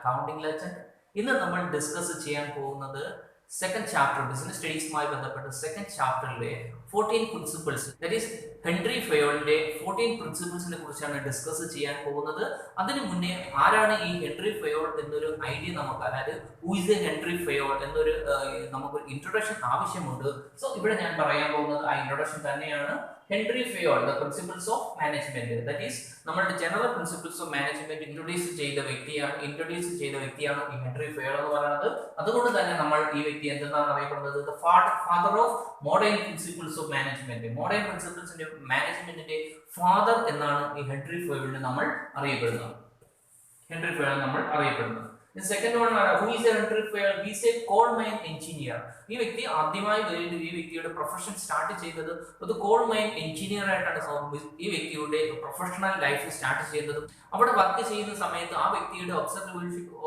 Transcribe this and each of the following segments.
accounting legend. ഇന്ന് നമ്മൾ discuss ചെയ്യാൻ പോകുന്നത് സെക്കൻഡ് ചാപ്റ്റർ ബിസിനസ് സ്റ്റഡീസുമായി ബന്ധപ്പെട്ട സെക്കൻഡ് ചാപ്റ്ററിലെ 14 പ്രിൻസിപ്പിൾസ്, ദാറ്റ് ഈസ് ഹെൻറി ഫയോളിന്റെ 14 പ്രിൻസിപ്പിൾസിനെ കുറിച്ചാണ് ഡിസ്കസ് ചെയ്യാൻ പോകുന്നത്. അതിനു മുന്നേ ആരാണ് ഈ ഹെൻറി ഫയോൾ എന്നൊരു ഐഡിയ നമുക്ക്, അതായത് who is A Henry Fayol എന്നൊരു നമുക്കൊരു ഇൻട്രൊഡക്ഷൻ ആവശ്യമുണ്ട്. സോ ഇവിടെ ഞാൻ പറയാൻ പോകുന്നത് ആ ഇൻട്രൊഡക്ഷൻ തന്നെയാണ്. Henry Fayol, the principles of management, that is നമ്മുടെ general principles of management introduce ചെയ്ത വ്യക്തിയാണ് ഈ ഹെൻറി ഫയോൾ എന്ന് പറയുന്നത്. അതുകൊണ്ട് തന്നെ നമ്മൾ ഈ വ്യക്തി എന്താണ് അറിയപ്പെടുന്നത്? The father of modern principles of management. Modern പ്രിൻസിപ്പിൾസിന്റെ മാനേജ്മെന്റിന്റെ ഫാദർ എന്നാണ് ഈ ഹെൻറി ഫയോളിനെ നമ്മൾ അറിയപ്പെടുന്നത്. The second one, who is Henri Fayol? He is a coal mine engineer. ഈ വ്യക്തി ആദ്യമായി ഈ വ്യക്തിയുടെ പ്രൊഫഷൻ സ്റ്റാർട്ട് ചെയ്തത് ഒരു കോൾ മൈൻ എഞ്ചിനീയർ ആയിട്ടാണ്. ഈ വ്യക്തിയുടെ പ്രൊഫഷണൽ ലൈഫ് സ്റ്റാർട്ട് ചെയ്തത് അവിടെ വർക്ക് ചെയ്യുന്ന സമയത്ത് ആ വ്യക്തിയുടെ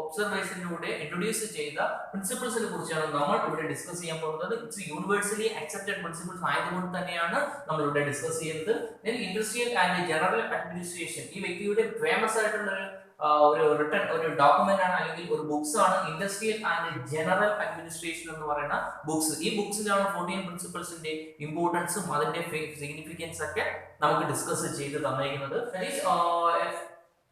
ഒബ്സർവേഷനിലൂടെ ഇൻട്രൊഡ്യൂസ് ചെയ്ത പ്രിൻസിപ്പിൾസിനെ കുറിച്ചാണ് നമ്മൾ ഇവിടെ ഡിസ്കസ് ചെയ്യാൻ പോകുന്നത്. ഇറ്റ്സ് യൂണിവേഴ്സലി അക്സെപ്റ്റഡ് പ്രിൻസിപ്പിൾസ് ആയതുകൊണ്ട് തന്നെയാണ് നമ്മൾ ഇവിടെ ഡിസ്കസ് ചെയ്യുന്നത്. ഇൻഡസ്ട്രിയൽ ആൻഡ് ജനറൽ അഡ്മിനിസ്ട്രേഷൻ, ഈ വ്യക്തിയുടെ ഫേമസ് ആയിട്ടുള്ള ഒരു ഡോക്യുമെന്റ് ആണ്, അല്ലെങ്കിൽ ഒരു ബുക്സ് ആണ് ഇൻഡസ്ട്രിയൽ ആൻഡ് ജനറൽ അഡ്മിനിസ്ട്രേഷൻ എന്ന് പറയുന്ന ബുക്സ്. ഈ ബുക്സിലാണ് 14 പ്രിൻസിപ്പിൾസിന്റെ ഇമ്പോർട്ടൻസും അതിന്റെ സിഗ്നിഫിക്കൻസ് ഒക്കെ നമുക്ക് ഡിസ്കസ് ചെയ്ത് തന്നിരിക്കുന്നത്.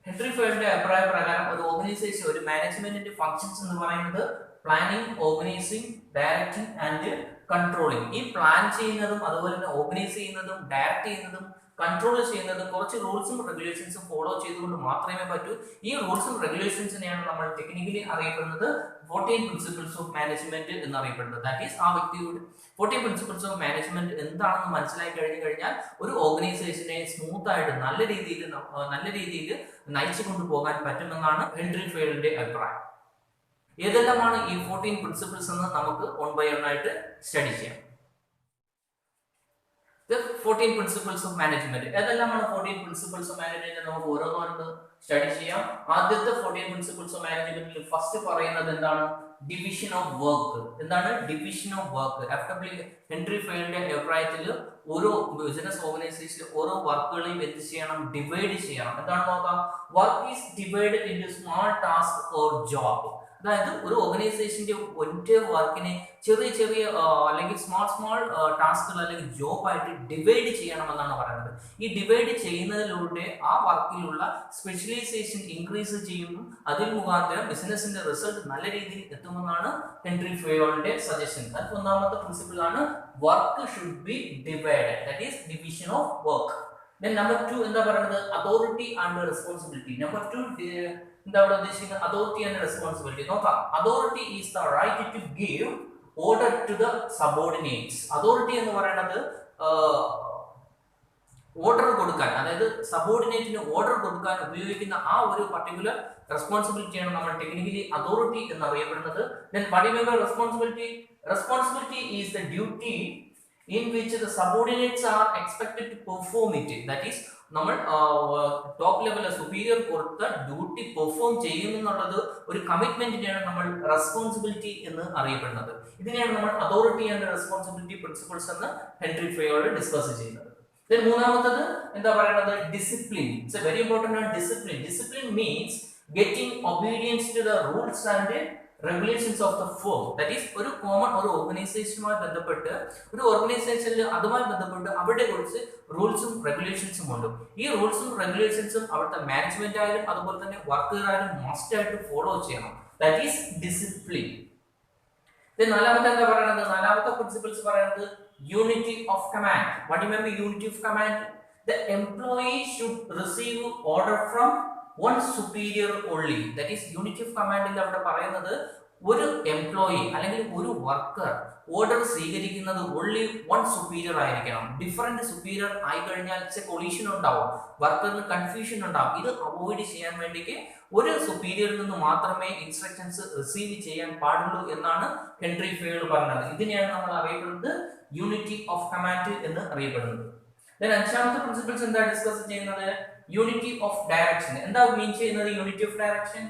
ഹെൻറി ഫയോളിന്റെ അഭിപ്രായ പ്രകാരം ഒരു ഓർഗനൈസേഷൻ, ഒരു മാനേജ്മെന്റിന്റെ ഫങ്ഷൻസ് എന്ന് പറയുന്നത് planning, organising, directing and controlling. ഈ പ്ലാൻ ചെയ്യുന്നതും അതുപോലെ തന്നെ ഓർഗനൈസ് ചെയ്യുന്നതും ഡയറക്റ്റ് ചെയ്യുന്നതും കൺട്രോൾ ചെയ്യുന്നത് കുറച്ച് റൂൾസും റെഗുലേഷൻസും ഫോളോ ചെയ്തുകൊണ്ട് മാത്രമേ പറ്റൂ. ഈ റൂൾസും റെഗുലേഷൻസിനെയാണ് നമ്മൾ ടെക്നിക്കലി അറിയപ്പെടുന്നത് 14 പ്രിൻസിപ്പിൾസ് ഓഫ് മാനേജ്മെന്റ് എന്നറിയപ്പെടുന്നത്. ദാറ്റ് ഈസ് ആ വ്യക്തിയുടെ 14 പ്രിൻസിപ്പിൾസ് ഓഫ് മാനേജ്മെന്റ് എന്താണെന്ന് മനസ്സിലാക്കി കഴിഞ്ഞാൽ ഒരു ഓർഗനൈസേഷനെ സ്മൂത്ത് ആയിട്ട് നല്ല രീതിയിൽ നയിച്ചു കൊണ്ടുപോകാൻ പറ്റുമെന്നാണ് ഹെൻറി ഫയോളിന്റെ അഭിപ്രായം. ഏതെല്ലാമാണ് ഈ 14 പ്രിൻസിപ്പിൾസ് എന്ന് നമുക്ക് വൺ ബൈ വൺ ആയിട്ട് സ്റ്റഡി ചെയ്യാം. The 14 principles of management. ഏതെല്ലാമാണ് 14 principles of management? നമുക്ക് ഓരോന്നോരോന്ന് സ്റ്റഡി ചെയ്യാം. ആദ്യത്തെ 14 principles of management ഫസ്റ്റ് പറയുന്നത് എന്താണ്? Division of work. എന്താണ് ഡിവിഷൻ ഓഫ് വർക്ക്? ഹെൻറി ഫയോളിന്റെ അഭിപ്രായത്തിൽ ഓരോ ബിസിനസ് ഓർഗനൈസേഷനിൽ ഓരോ വർക്കുകളെയും എന്ത് ചെയ്യണം? ഡിവൈഡ് ചെയ്യണം. എന്താണ് നോക്കാം? Work is divided into small task or job. അതായത് ഒരു ഓർഗനൈസേഷന്റെ ഒറ്റ വർക്കിനെ ചെറിയ അല്ലെങ്കിൽ സ്മാൾ ടാസ്കുകൾ അല്ലെങ്കിൽ ജോബായിട്ട് ഡിവൈഡ് ചെയ്യണമെന്നാണ് പറയുന്നത്. ഈ ഡിവൈഡ് ചെയ്യുന്നതിലൂടെ ആ വർക്കിലുള്ള സ്പെഷ്യലൈസേഷൻ ഇൻക്രീസ് ചെയ്യുന്നു. അതിൽ മുഖാന്തരം ബിസിനസിന്റെ റിസൾട്ട് നല്ല രീതിയിൽ എത്തുമെന്നാണ് ഹെൻറി ഫയോളിന്റെ സജഷൻ. അത് ഒന്നാമത്തെ പ്രിൻസിപ്പിൾ ആണ്, work should be divided, that is division of work. Then number 2 എന്താ പറയുന്നത്? Authority and responsibility. നമ്പർ 2 എന്താ ഇവിടെ ഉദ്ദേശിക്കുന്നത്? Authority and responsibility. നോക്കാം. Authority is the right to give order to the subordinates. Authority എന്ന് പറയുന്നത് ഓർഡർ കൊടുക്കാൻ, അതായത് സബോർഡിനേറ്റിന് ഓർഡർ കൊടുക്കാൻ ഉപയോഗിക്കുന്ന ആ ഒരു പർട്ടിക്കുലർ റെസ്പോൺസിബിലിറ്റിയാണ് നമ്മൾ ടെക്നിക്കലി അതോറിറ്റി എന്നറിയപ്പെടുന്നത്. Then what do you mean by responsibility? Responsibility is the duty in which the subordinates are expected to perform it. That is, നമ്മൾ ടോപ്പ് ലെവൽ സുപ്പീരിയർ കൊടുത്ത ഡ്യൂട്ടി പെർഫോം ചെയ്യുമെന്നുള്ളത് ഒരു കമ്മിറ്റ്മെന്റിനെയാണ് നമ്മൾ റെസ്പോൺസിബിലിറ്റി എന്ന് അറിയപ്പെടുന്നത്. ഇതിനെയാണ് നമ്മൾ അതോറിറ്റി ആൻഡ് റെസ്പോൺസിബിലിറ്റി പ്രിൻസിപ്പിൾസ് എന്ന് ഹെൻറി ഫയോൾ ഡിസ്കസ് ചെയ്യുന്നത്. മൂന്നാമത്തത് എന്താ പറയുന്നത്? Discipline. It's a very important ആണ് discipline. Discipline means getting obedience to the rules and regulations of the firm. That is ഒരു കോമൺ ഒരു ഓർഗനൈസേഷനുമായി ബന്ധപ്പെട്ട് ഒരു ഓർഗനൈസേഷനിൽ അതുമായി ബന്ധപ്പെട്ട് അവിടെ കുറച്ച് റൂൾസും റെഗുലേഷൻസും ഉണ്ട്. ഈ റൂൾസും റെഗുലേഷൻസും അവിടുത്തെ മാനേജ്മെന്റ് ആയാലും അതുപോലെ തന്നെ വർക്കറായാലും മസ്റ്റ് ആയിട്ട് ഫോളോ ചെയ്യണം. That is discipline. നാലാമത്തെ എന്താ പറയുന്നത്? നാലാമത്തെ പ്രിൻസിപ്പിൾസ് പറയുന്നത് unity of command. What you mean by unity of command? The employee should receive order from one superior only. That is unity of command. ൽ അവിടെ പറയുന്നത് ഒരു എംപ്ലോയി അല്ലെങ്കിൽ ഒരു വർക്കർ ഓർഡർ സ്വീകരിക്കുന്നത് only one superior ആയിരിക്കണം. Different superior ആയി കഴിഞ്ഞാൽ കൊളീഷൻ ഉണ്ടാവും, വർക്കറിന് കൺഫ്യൂഷൻ ഉണ്ടാവും. ഇത് അവോയ്ഡ് ചെയ്യാൻ വേണ്ടിക്ക് ഒരു സുപ്പീരിയറിൽ നിന്ന് മാത്രമേ ഇൻസ്ട്രക്ഷൻസ് റിസീവ് ചെയ്യാൻ പാടുള്ളൂ എന്നാണ് ഹെൻറി ഫയോൾ പറഞ്ഞത്. ഇതിനെയാണ് നമ്മൾ അറിയപ്പെടുന്നത് യൂണിറ്റി ഓഫ് കമാൻഡ് എന്ന് അറിയപ്പെടുന്നത്. അഞ്ചാമത്തെ പ്രിൻസിപ്പിൾസ് എന്താ ഡിസ്കസ് ചെയ്യുന്നത്? Unity of direction. എന്താ മീൻ ചെയ്യുന്നത് unity of direction?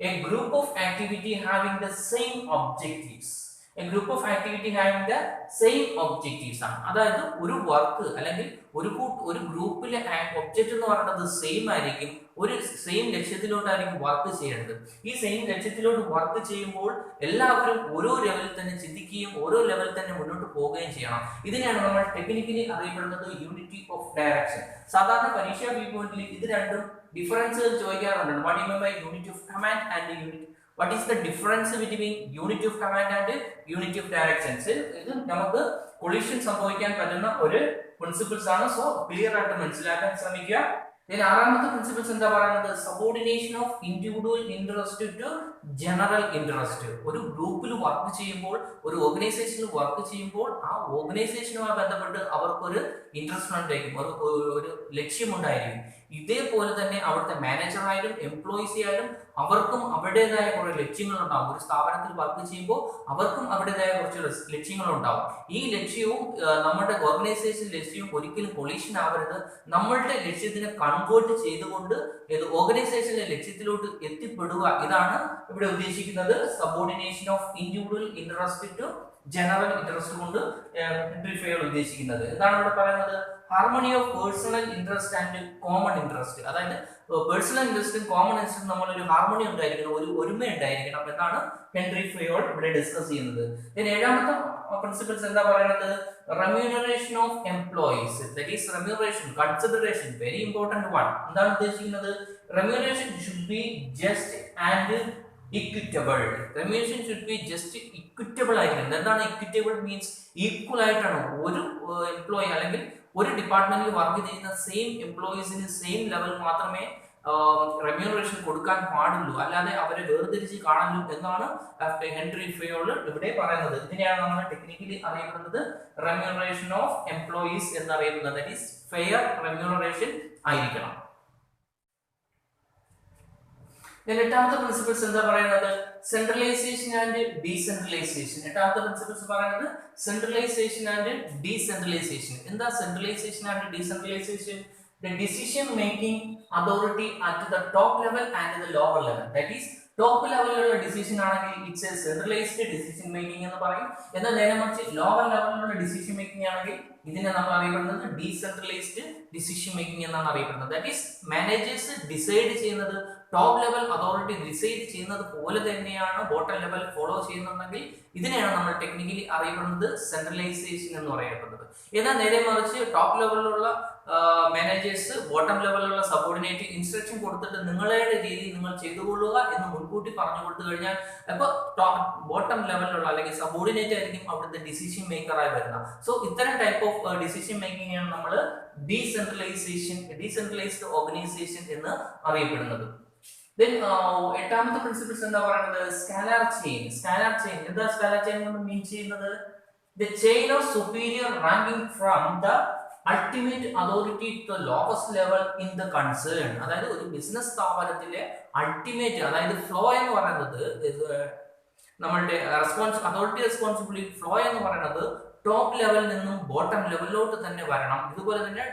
A group of activity having the same objectives. A group of activity having the same objectives ആണ്. അതായത് ഒരു വർക്ക് അല്ലെങ്കിൽ ഒരു ഗ്രൂപ്പിലെ ഒബ്ജക്റ്റ് എന്ന് പറയുന്നത് സെയിം ആയിരിക്കും, ഒരു സെയിം ലക്ഷ്യത്തിലോട്ടായിരിക്കും വർക്ക് ചെയ്യേണ്ടത്. ഈ സെയിം ലക്ഷ്യത്തിലോട്ട് വർക്ക് ചെയ്യുമ്പോൾ എല്ലാവരും ഓരോ ലെവലിൽ തന്നെ ചിന്തിക്കുകയും ഓരോ ലെവലിൽ തന്നെ മുന്നോട്ട് പോവുകയും ചെയ്യണം. ഇതിനെയാണ് നമ്മൾ ടെക്നിക്കലി അറിയപ്പെടുന്നത് യൂണിറ്റി ഓഫ് ഡയറക്ഷൻ. സാധാരണ പരീക്ഷാ വ്യൂ പോയിന്റിൽ ഇത് രണ്ടും ഡിഫറൻസുകൾ ചോദിക്കാറുണ്ട്. What you mean by unity of command and unit, what is the difference between unity of command and unity of directions? ഇത് നമുക്ക് കൊളീഷൻ സംഭവിക്കാൻ പറ്റുന്ന ഒരു പ്രിൻസിപ്പിൾസ് ആണ്. സോ ക്ലിയർ ആയിട്ട് മനസ്സിലാക്കാൻ ശ്രമിക്കുക. ആറാമത്തെ പ്രിൻസിപ്പിൾസ് എന്താ പറയുന്നത്? Subordination of individual interest to general interest. ഒരു ഗ്രൂപ്പിൽ വർക്ക് ചെയ്യുമ്പോൾ, ഒരു ഓർഗനൈസേഷനിൽ വർക്ക് ചെയ്യുമ്പോൾ ആ ഓർഗനൈസേഷനുമായി ബന്ധപ്പെട്ട് അവർക്കൊരു ഇൻട്രസ്റ്റ് ഉണ്ടായിരിക്കും, ഒരു ലക്ഷ്യമുണ്ടായിരിക്കും. ഇതേപോലെ തന്നെ അവിടുത്തെ മാനേജറായാലും എംപ്ലോയീസ് ആയാലും അവർക്കും അവരുടേതായ കുറെ ലക്ഷ്യങ്ങളുണ്ടാവും. ഒരു സ്ഥാപനത്തിൽ വർക്ക് ചെയ്യുമ്പോൾ അവർക്കും അവരുടേതായ കുറച്ച് ലക്ഷ്യങ്ങളുണ്ടാവും. ഈ ലക്ഷ്യവും നമ്മുടെ ഓർഗനൈസേഷൻ ലക്ഷ്യവും ഒരിക്കലും കൊളീഷൻ ആവരുത്. നമ്മളുടെ ലക്ഷ്യത്തിനെ കൺവേർട്ട് ചെയ്തുകൊണ്ട് ഓർഗനൈസേഷന്റെ ലക്ഷ്യത്തിലോട്ട് എത്തിപ്പെടുക. ഇതാണ് ഇവിടെ ഉദ്ദേശിക്കുന്നത് subordination of individual interest to general interest കൊണ്ട് ഹെൻറി ഫയോൾ ഉദ്ദേശിക്കുന്നത്. എന്താണ് ഇവിടെ പറയുന്നത്? Harmony of personal interest and common interest. അതായത് പേഴ്സണൽ ഇൻട്രസ്റ്റും കോമൺ ഇൻട്രസ്റ്റും നമ്മളൊരു ഹാർമണി ഉണ്ടായിരിക്കണം, ഒരു ഒരുമ ഉണ്ടായിരിക്കണം എന്നാണ് ഹെൻറി ഫയോൾ ഇവിടെ ഡിസ്കസ് ചെയ്യുന്നത്. ഏഴാമത്തെ പ്രിൻസിപ്പിൾസ് എന്താ പറയുന്നത്? Remuneration of employees, that is remuneration consideration, very important one. എന്താണ് ഉദ്ദേശിക്കുന്നത്? Remuneration should be just and equitable. Remuneration should be just equitable ആയിരിക്കണം. എന്താണ് ഇക്വിറ്റബിൾ മീൻസ്? ഈക്വൽ ആയിട്ടാണ് ഒരു എംപ്ലോയി അല്ലെങ്കിൽ ഒരു ഡിപ്പാർട്ട്മെന്റിൽ വർക്ക് ചെയ്യുന്ന സെയിം എംപ്ലോയീസിന് സെയിം ലെവൽ മാത്രമേ റെമ്യൂണറേഷൻ കൊടുക്കാൻ പാടുള്ളൂ, അല്ലാതെ അവരെ വേർതിരിച്ച് കാണുള്ളൂ എന്നാണ് ഹെൻറി ഫയോൾ ഇവിടെ പറയുന്നത്. ഇതിനെയാണ് നമ്മൾ ടെക്നിക്കലി അറിയപ്പെടുന്നത് റെമ്യൂണറേഷൻ ഓഫ് എംപ്ലോയീസ് എന്നറിയപ്പെടുന്നത്. ദാറ്റ് ഈസ് ഫെയർ റെമ്യൂണറേഷൻ ആയിരിക്കണം. എട്ടാമത്തെ പ്രിൻസിപ്പിൾസ് എന്താ പറയുന്നത്? Centralisation and decentralisation. എട്ടാമത്തെ പ്രിൻസിപ്പിൾസ് പറയുന്നത് സെൻട്രലൈസേഷൻ ആൻഡ് ഡീസെൻട്രലൈസേഷൻ. എന്താ centralisation and decentralisation? The decision making authority at the top level and the lower level. That is top ലെവലിലുള്ള decision ആണെങ്കിൽ it's A centralised decision making എന്ന് പറയും. എന്നാൽ നേരെ മറിച്ച് ലോവർ ലെവലിലുള്ള ഡിസിഷൻ മേക്കിംഗ് ആണെങ്കിൽ ഇതിനെ നമ്മൾ അറിയപ്പെടുന്നത് ഡീസെൻട്രലൈസ്ഡ് ഡിസിഷൻ മേക്കിംഗ് എന്നാണ് അറിയപ്പെടുന്നത്. ദാറ്റ് ഈസ് മാനേജേഴ്സ് ഡിസൈഡ് ചെയ്യുന്നത് ടോപ്പ് ലെവൽ അതോറിറ്റി ഡിസൈഡ് ചെയ്യുന്നത് പോലെ തന്നെയാണ് ബോട്ടം ലെവൽ ഫോളോ ചെയ്യുന്നുണ്ടെങ്കിൽ ഇതിനെയാണ് നമ്മൾ ടെക്നിക്കലി അറിയപ്പെടുന്നത് സെൻട്രലൈസേഷൻ എന്ന് പറയപ്പെടുന്നത്. എന്നാൽ നേരെ മറിച്ച് ടോപ്പ് ലെവലിലുള്ള മാനേജേഴ്സ് ബോട്ടം ലെവലിലുള്ള സബോർഡിനേറ്റ് ഇൻസ്ട്രക്ഷൻ കൊടുത്തിട്ട് നിങ്ങളുടെ രീതിയിൽ നിങ്ങൾ ചെയ്തുകൊള്ളുക എന്ന് മുൻകൂട്ടി പറഞ്ഞു കൊടുത്തു കഴിഞ്ഞാൽ അപ്പൊ ബോട്ടം ലെവലിലുള്ള അല്ലെങ്കിൽ സബോർഡിനേറ്റ് ആയിരിക്കും അവിടുത്തെ ഡിസിഷൻ മേക്കർ ആയി വരുന്നത്. സോ ഇത്തരം ടൈപ്പ് ഓഫ് ഡിസിഷൻ മേക്കിംഗ് ആണ് നമ്മൾ ഡീസെൻട്രലൈസ്ഡ് ഓർഗനൈസേഷൻ എന്ന് അറിയപ്പെടുന്നത്. എട്ടാമത്തെ പ്രിൻസിപ്പിൾസ് എന്താ പറയുന്നത്? Scalar chain. സ്കാലാർ ചെയിൻ എന്താ? സ്കാലാർ ചെയിൻ കൊണ്ട് മീൻ ചെയ്യുന്നത് the chain of superior ranking from the ultimate authority to the lowest level in the concern. അതായത് ഒരു ബിസിനസ് സ്ഥാപനത്തിലെ അൾട്ടിമേറ്റ് അതായത് ഫ്ലോ എന്ന് പറയുന്നത് നമ്മളുടെ അതോറിറ്റി റെസ്പോൺസിബിലിറ്റി ഫ്ലോ എന്ന് പറയുന്നത് ടോപ്പ് ലെവലിൽ നിന്നും ബോട്ടം ലെവലിലോട്ട് തന്നെ വരണം. ഇതുപോലെ തന്നെ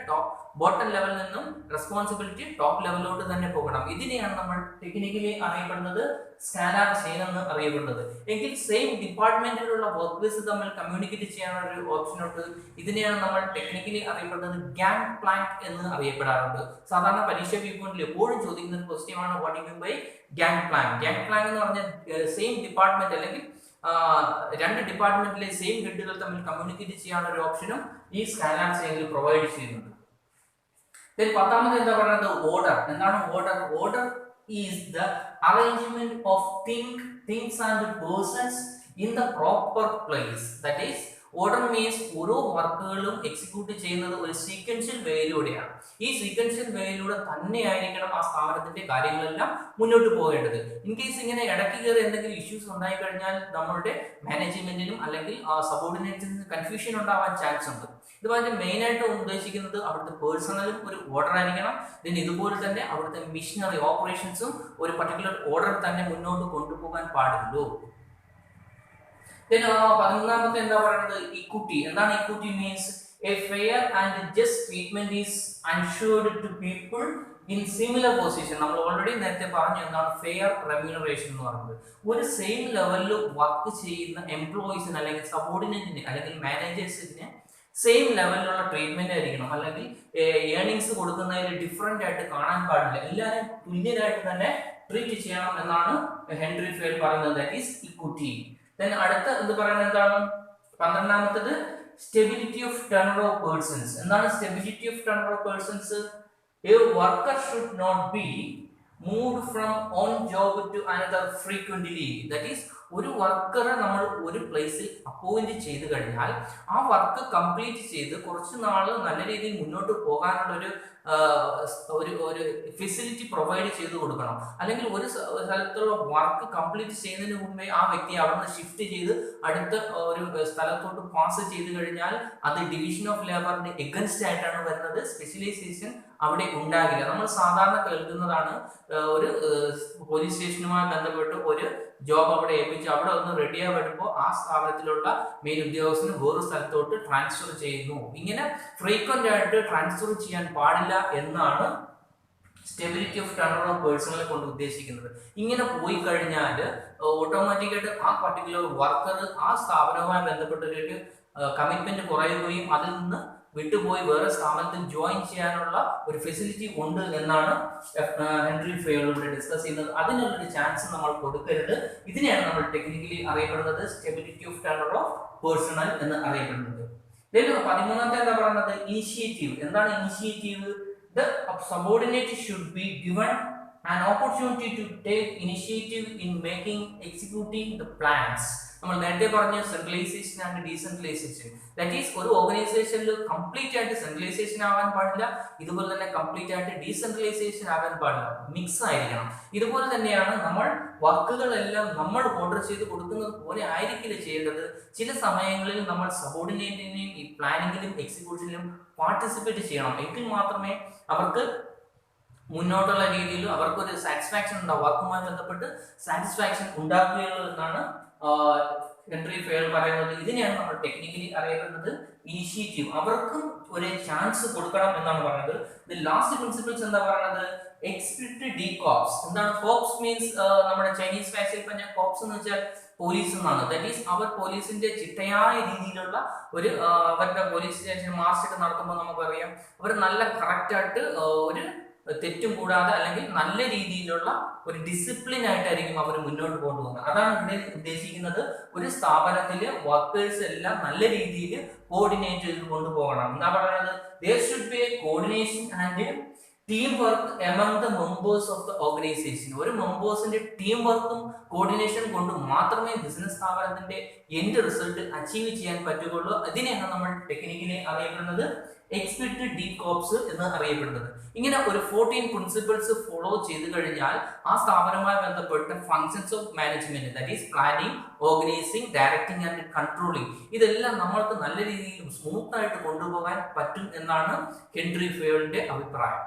ബോട്ടം ലെവലിൽ നിന്നും റെസ്പോൺസിബിലിറ്റി ടോപ്പ് ലെവലിലോട്ട് തന്നെ പോകണം. ഇതിനെയാണ് നമ്മൾ ടെക്നിക്കലി അറിയപ്പെടുന്നത് സ്കാലാർ ചെയിൻ എന്ന് അറിയപ്പെടുന്നത്. എങ്കിൽ സെയിം ഡിപ്പാർട്ട്മെന്റിലുള്ള വർക്കേഴ്സ് തമ്മിൽ കമ്മ്യൂണിക്കേറ്റ് ചെയ്യാനുള്ള ഒരു ഓപ്ഷൻ ഉണ്ട്. ഇതിനെയാണ് നമ്മൾ ടെക്നിക്കലി അറിയപ്പെടുന്നത് ഗാങ് പ്ലാങ്ക് എന്ന് അറിയപ്പെടാറുണ്ട്. സാധാരണ പരീക്ഷ വ്യൂ പോയിന്റിൽ എപ്പോഴും ചോദിക്കുന്ന ഒരു ക്വസ്റ്റ്യൻ ആണ് what you mean by gang plank. Gang plank എന്ന് പറഞ്ഞാൽ സെയിം ഡിപ്പാർട്ട്മെന്റ് അല്ലെങ്കിൽ രണ്ട് ഡിപ്പാർട്ട്മെന്റിലെ സെയിം ഹെഡുകൾ തമ്മിൽ കമ്മ്യൂണിക്കേറ്റ് ചെയ്യാനുള്ള ഒരു ഓപ്ഷനും ഈ സ്കാലാർ ചെയിനിൽ പ്രൊവൈഡ് ചെയ്യുന്നുണ്ട്. പത്താമത് എന്താ പറയുന്നത്? ഓർഡർ. എന്താണ് order? Order is the arrangement of things and persons in the proper place. That is order means ഓരോ വർക്കുകളും എക്സിക്യൂട്ട് ചെയ്യുന്നത് ഒരു സീക്വൻഷ്യൽ വേയിലൂടെയാണ്. ഈ സീക്വൻഷ്യൽ വേയിലൂടെ തന്നെയായിരിക്കണം ആ സ്ഥാപനത്തിന്റെ കാര്യങ്ങളെല്ലാം മുന്നോട്ട് പോകേണ്ടത്. ഇൻ കേസ് ഇങ്ങനെ ഇടയ്ക്ക് കയറി എന്തെങ്കിലും ഇഷ്യൂസ് ഉണ്ടായി കഴിഞ്ഞാൽ നമ്മളുടെ മാനേജ്മെന്റിനും അല്ലെങ്കിൽ സബോർഡിനേറ്റ്സിനും കൺഫ്യൂഷൻ ഉണ്ടാവാൻ ചാൻസ് ഉണ്ട്. ഇതുപോലെ മെയിൻ ആയിട്ട് ഉദ്ദേശിക്കുന്നത് അവിടുത്തെ പേഴ്സണലും ഒരു ഓർഡർ ആയിരിക്കണം. പിന്നെ ഇതുപോലെ തന്നെ അവിടുത്തെ മിഷനറി ഓപ്പറേഷൻസും ഒരു പർട്ടിക്കുലർ ഓർഡർ തന്നെ മുന്നോട്ട് കൊണ്ടുപോകാൻ പാടുള്ളൂ. പതിനൊന്നാമത്തെ എന്താ പറയുന്നത്? ഇക്വിറ്റി. എന്താണ് equity? Means a fair and just treatment is ensured to people in similar position. നമ്മൾ ഓൾറെഡി നേരത്തെ പറഞ്ഞു എന്താണ് ഫെയർ റെമ്യൂണറേഷൻ എന്ന് പറയുന്നത്. ഒരു സെയിം ലെവലിൽ വർക്ക് ചെയ്യുന്ന എംപ്ലോയീസിന് അല്ലെങ്കിൽ സബോർഡിനേറ്റിന് അല്ലെങ്കിൽ മാനേജേഴ്സിന് സെയിം ലെവലിലുള്ള ട്രീറ്റ്മെന്റ് ആയിരിക്കണം. അല്ലെങ്കിൽ ഏർണിങ്സ് കൊടുക്കുന്നതിൽ ഡിഫറെന്റ് ആയിട്ട് കാണാൻ പാടില്ല. എല്ലാവരും തുല്യരായിട്ട് തന്നെ ട്രീറ്റ് ചെയ്യണം എന്നാണ് ഹെൻറി ഫെയൽ പറയുന്നത്. That is equity. ദെൻ അടുത്ത എന്ത് പറയുന്നത് എന്താണ്? 12ാമത്തത് stability of tenure of persons. എന്താണ് stability of tenure of persons? A worker should not be moved from one job to another frequently. That is, ഒരു വർക്കറെ നമ്മൾ ഒരു പ്ലേസിൽ അപ്പോയിന്റ് ചെയ്ത് കഴിഞ്ഞാൽ ആ വർക്ക് കംപ്ലീറ്റ് ചെയ്ത് കുറച്ച് നാൾ നല്ല രീതിയിൽ മുന്നോട്ട് പോകാനുള്ള ഒരു ഫെസിലിറ്റി പ്രൊവൈഡ് ചെയ്ത് കൊടുക്കണം. അല്ലെങ്കിൽ ഒരു സ്ഥലത്തുള്ള വർക്ക് കംപ്ലീറ്റ് ചെയ്യുന്നതിന് മുമ്പേ ആ വ്യക്തി അവിടെ നിന്ന് ഷിഫ്റ്റ് ചെയ്ത് അടുത്ത ഒരു സ്ഥലത്തോട്ട് പാസ് ചെയ്ത് കഴിഞ്ഞാൽ അത് ഡിവിഷൻ ഓഫ് ലേബറിന് എഗൻസ്റ്റ് ആയിട്ടാണ് വരുന്നത്. സ്പെഷ്യലൈസേഷൻ അവിടെ ഉണ്ടാകില്ല. നമ്മൾ സാധാരണ കേൾക്കുന്നതാണ് ഒരു പോലീസ് സ്റ്റേഷനുമായി ബന്ധപ്പെട്ട് ഒരു ജോബ് അവിടെ ഏൽപ്പിച്ച് അവിടെ ഒന്ന് റെഡിയാ വരുമ്പോൾ ആ സ്ഥാപനത്തിലുള്ള മെയിൻ ഉദ്യോഗസ്ഥന് വേറൊരു സ്ഥലത്തോട്ട് ട്രാൻസ്ഫർ ചെയ്യുന്നു. ഇങ്ങനെ ഫ്രീക്വന്റ് ആയിട്ട് ട്രാൻസ്ഫർ ചെയ്യാൻ പാടില്ല എന്നാണ് സ്റ്റെബിലിറ്റി ഓഫ് ടെനർ ഓഫ് പേഴ്സണെ കൊണ്ട് ഉദ്ദേശിക്കുന്നത്. ഇങ്ങനെ പോയി കഴിഞ്ഞാൽ ഓട്ടോമാറ്റിക്കായിട്ട് ആ പർട്ടിക്കുലർ വർക്കർ ആ സ്ഥാപനവുമായി ബന്ധപ്പെട്ട ഒരു കമ്മിറ്റ്മെന്റ് കുറയുകയും അതിൽ നിന്ന് വിട്ടുപോയി വേറെ സ്ഥാപനത്തിൽ ജോയിൻ ചെയ്യാനുള്ള ഒരു ഫെസിലിറ്റി ഉണ്ട് എന്നാണ് ഹെൻറി ഫെയോൾ ഇവിടെ ഡിസ്കസ് ചെയ്യുന്നത്. അതിനുള്ളൊരു ചാൻസ് നമ്മൾ കൊടുക്കരുത്. ഇതിനെയാണ് നമ്മൾ ടെക്നിക്കലി അറിയപ്പെടുന്നത് stability of tenure of personal എന്ന് അറിയപ്പെടുന്നത്. 13ാമത്തെ എന്താ പറയുന്നത്? ഇനിഷ്യേറ്റീവ്. എന്താണ് initiative? The subordinate should be given an opportunity to take initiative in making executing the plans. നമ്മൾ നേരത്തെ പറഞ്ഞ centralisation and decentralisation. That is ഒരു ഓർഗനൈസേഷനിൽ കംപ്ലീറ്റ് ആയിട്ട് സെൻട്രലൈസേഷൻ ആവാൻ പാടില്ല, ഇതുപോലെ തന്നെ കംപ്ലീറ്റ് ആയിട്ട് ഡീസെൻട്രലൈസേഷൻ ആവാൻ പാടില്ല, മിക്സ് ആയിരിക്കണം. ഇതുപോലെ തന്നെയാണ് നമ്മൾ വർക്കുകളെല്ലാം നമ്മൾ ഓർഡർ ചെയ്ത് കൊടുക്കുന്നത് പോലെ ആയിരിക്കില്ല ചെയ്യേണ്ടത്. ചില സമയങ്ങളിൽ നമ്മൾ സബോർഡിനേറ്റിനെയും ഈ പ്ലാനിങ്ങിലും എക്സിക്യൂഷനിലും പാർട്ടിസിപ്പേറ്റ് ചെയ്യണം. എങ്കിൽ മാത്രമേ അവർക്ക് മുന്നോട്ടുള്ള രീതിയിൽ അവർക്കൊരു സാറ്റിസ്ഫാക്ഷൻ ഉണ്ടാവും, വർക്കുമായി ബന്ധപ്പെട്ട് സാറ്റിസ്ഫാക്ഷൻ ഉണ്ടാക്കുകയുള്ളൂ എന്നാണ് ഹെൻറി ഫെയോൾ പറയുന്നത്. ഇതിനെയാണ് നമ്മൾ ടെക്നിക്കലി അറിയപ്പെടുന്നത് ഇനിഷ്യേറ്റീവ്. അവർക്കും ഒരു ചാൻസ് കൊടുക്കണം എന്നാണ് പറയുന്നത്. ദി ലാസ്റ്റ് പ്രിൻസിപ്പിൾസ് എന്താ പറയുന്നത്? Explicit D corps. എന്താണ് കോപ്സ്? മീൻസ് നമ്മുടെ ചൈനീസ് ഭാഷയിൽ പറഞ്ഞ കോപ്സ് എന്ന് വെച്ചാൽ പോലീസ് എന്നാണ്. ദാറ്റ് ഈസ് അവർ പോലീസിന്റെ ചിട്ടയായ രീതിയിലുള്ള ഒരു അവരുടെ പോലീസ് സ്റ്റേഷൻ മാർച്ച് ഒക്കെ നടത്തുമ്പോൾ നമുക്കറിയാം അവർ നല്ല കറക്റ്റ് ആയിട്ട് ഒരു തെറ്റും കൂടാതെ അല്ലെങ്കിൽ നല്ല രീതിയിലുള്ള ഒരു ഡിസിപ്ലിൻ ആയിട്ടായിരിക്കും അവർ മുന്നോട്ട് കൊണ്ടുപോകുന്നത്. അതാണ് ഇവിടെ ഉദ്ദേശിക്കുന്നത്. ഒരു സ്ഥാപനത്തില് വർക്കേഴ്സ് എല്ലാം നല്ല രീതിയിൽ കോർഡിനേറ്റ് ചെയ്ത് കൊണ്ടുപോകണം. എന്താ പറയുന്നത്? there should be a coordination and team work among the members of the organisation. ഒരു മെമ്പേഴ്സിന്റെ ടീം വർക്കും കോർഡിനേഷൻ കൊണ്ട് മാത്രമേ ബിസിനസ് സ്ഥാപനത്തിന്റെ എൻഡ് റിസൾട്ട് അച്ചീവ് ചെയ്യാൻ പറ്റുകയുള്ളൂ. അതിനെയാണ് നമ്മൾ ടെക്നിക്കലി അറിയപ്പെടുന്നത് എക്സ്പ്ലിസിറ്റ് ഡി കോപ്സ് എന്ന് അറിയപ്പെടുന്നത്. ഇങ്ങനെ ഒരു 14 പ്രിൻസിപ്പിൾസ് ഫോളോ ചെയ്ത് കഴിഞ്ഞാൽ ആ സ്ഥാപനവുമായി ബന്ധപ്പെട്ട functions of management, that is planning, organising, directing and controlling, ഇതെല്ലാം നമ്മൾക്ക് നല്ല രീതിയിൽ സ്മൂത്ത് ആയിട്ട് കൊണ്ടുപോകാൻ പറ്റും എന്നാണ് ഹെൻറി ഫെയോളിന്റെ അഭിപ്രായം.